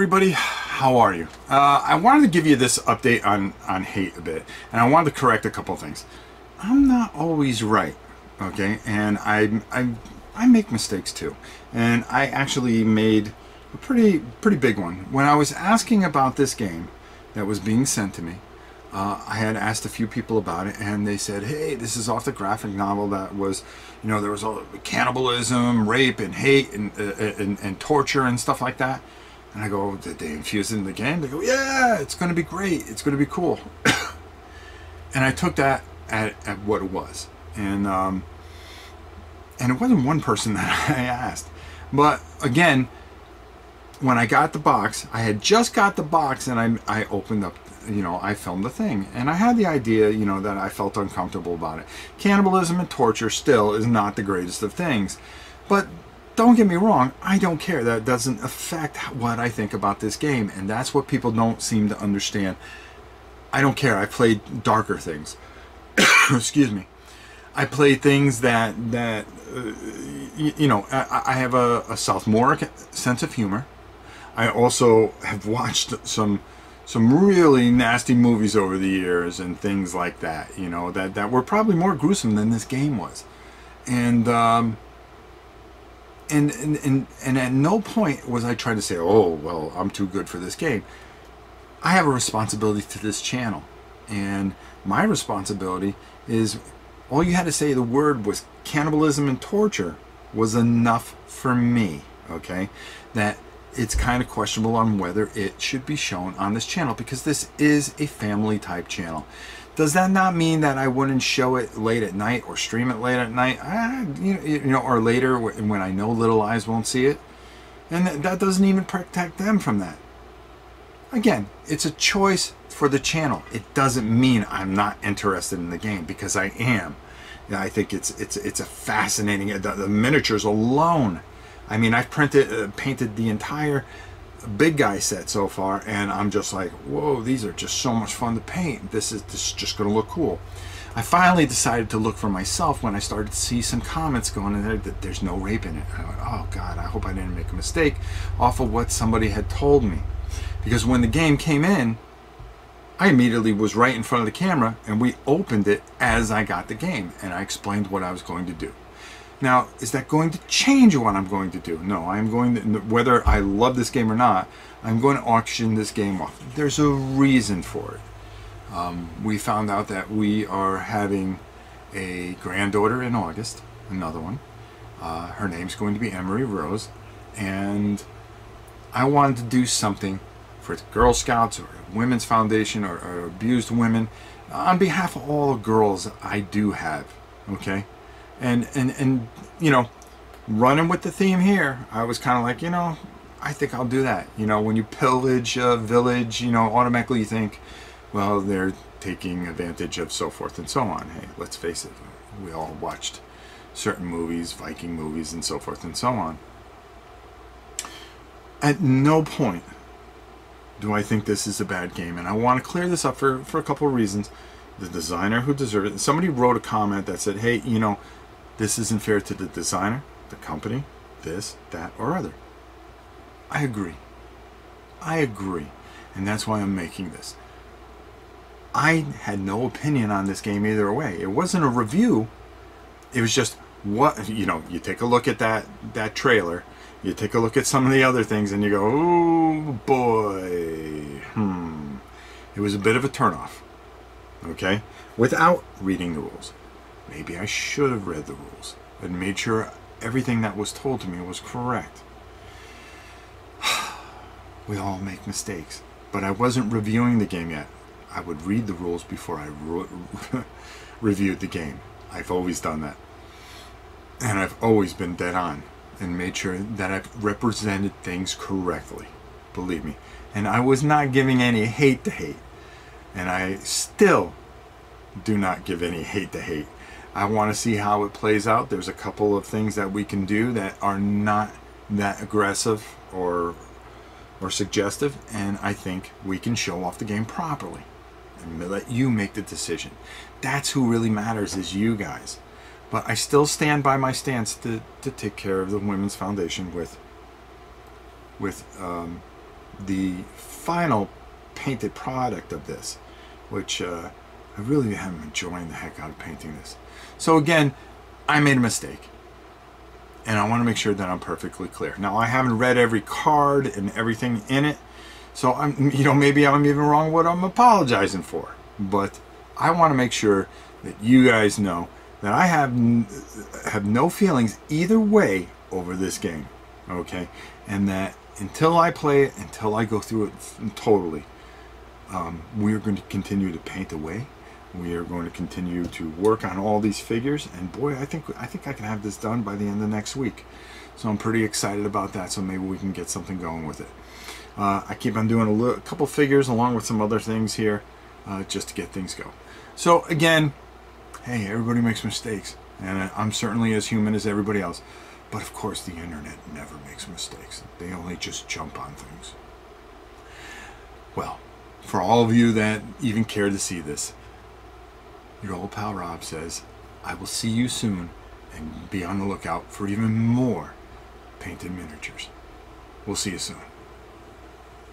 everybody, how are you? I wanted to give you this update on hate a bit, and I wanted to correct a couple of things. I'm not always right, okay, and I make mistakes too, and I actually made a pretty big one when I was asking about this game that was being sent to me. I had asked a few people about it, and they said, hey, this is off the graphic novel that was, you know, there was all cannibalism, rape, and hate, and torture, and stuff like that. And I go, did they infuse it in the game? They go, yeah, it's going to be great. It's going to be cool. And I took that at what it was. And it wasn't one person that I asked. But, again, when I got the box, I had just got the box, and I opened up, you know, I filmed the thing, and I had the idea, you know, that I felt uncomfortable about it. Cannibalism and torture still is not the greatest of things, but don't get me wrong, I don't care. That doesn't affect what I think about this game, and that's what people don't seem to understand. I don't care. I played darker things. Excuse me. I play things that you know, I have a sophomoric sense of humor. I also have watched some really nasty movies over the years and things like that, you know, that were probably more gruesome than this game was. And at no point was I trying to say, oh, well, I'm too good for this game. I have a responsibility to this channel, and my responsibility is, all you had to say the word was cannibalism and torture was enough for me, okay? That it's kind of questionable on whether it should be shown on this channel, because this is a family type channel. Does that not mean that I wouldn't show it late at night or stream it late at night? You know, or later when I know little eyes won't see it? And that doesn't even protect them from that. Again, it's a choice for the channel. It doesn't mean I'm not interested in the game, because I am. I think it's a fascinating, the miniatures alone. I mean, I've painted the entire big guy set so far, and I'm just like, whoa, these are just so much fun to paint. This is just going to look cool. I finally decided to look for myself when I started to see some comments going in there that there's no rape in it. I went, oh God, I hope I didn't make a mistake off of what somebody had told me. Because when the game came in, I immediately was right in front of the camera, and we opened it as I got the game, and I explained what I was going to do. Now, is that going to change what I'm going to do? No, I'm going to, whether I love this game or not, I'm going to auction this game off. There's a reason for it. We found out that we are having a granddaughter in August, another one. Her name's going to be Emery Rose, and I wanted to do something for Girl Scouts or Women's Foundation or abused women on behalf of all the girls I do have, okay? And you know, running with the theme here, I was kind of like, you know, I think I'll do that. You know, when you pillage a village, you know, automatically you think, well, they're taking advantage of so forth and so on. Hey, let's face it, we all watched certain movies, Viking movies and so forth and so on. At no point do I think this is a bad game, and I want to clear this up for a couple of reasons. The designer who deserved it, somebody wrote a comment that said, hey, you know, this isn't fair to the designer, the company, this, that, or other. I agree. I agree. And that's why I'm making this. I had no opinion on this game either way. It wasn't a review. It was just, what, you know, you take a look at that trailer, you take a look at some of the other things, and you go, oh boy, It was a bit of a turnoff. Okay? Without reading the rules. Maybe I should have read the rules and made sure everything that was told to me was correct. We all make mistakes, but I wasn't reviewing the game yet. I would read the rules before I reviewed the game. I've always done that. And I've always been dead on and made sure that I've represented things correctly. Believe me. And I was not giving any hate to hate. And I still do not give any hate to hate. I want to see how it plays out. There's a couple of things that we can do that are not that aggressive or suggestive, and I think we can show off the game properly and let you make the decision. That's who really matters, is you guys. But I still stand by my stance to take care of the Women's Foundation with the final painted product of this, which I really am enjoying the heck out of painting this. So again, I made a mistake, and I want to make sure that I'm perfectly clear. Now, I haven't read every card and everything in it, so I'm, maybe I'm even wrong what I'm apologizing for, but I want to make sure that you guys know that I have no feelings either way over this game, okay? And that until I play it, until I go through it totally, we are going to continue to paint away. We are going to continue to work on all these figures, and boy, I think I can have this done by the end of next week. So I'm pretty excited about that. So maybe we can get something going with it. I keep on doing a couple figures along with some other things here, just to get things going. So again, hey, everybody makes mistakes, and I'm certainly as human as everybody else. But of course, the internet never makes mistakes. They only just jump on things. Well, for all of you that even care to see this, your old pal Rob says, I will see you soon, and be on the lookout for even more painted miniatures. We'll see you soon.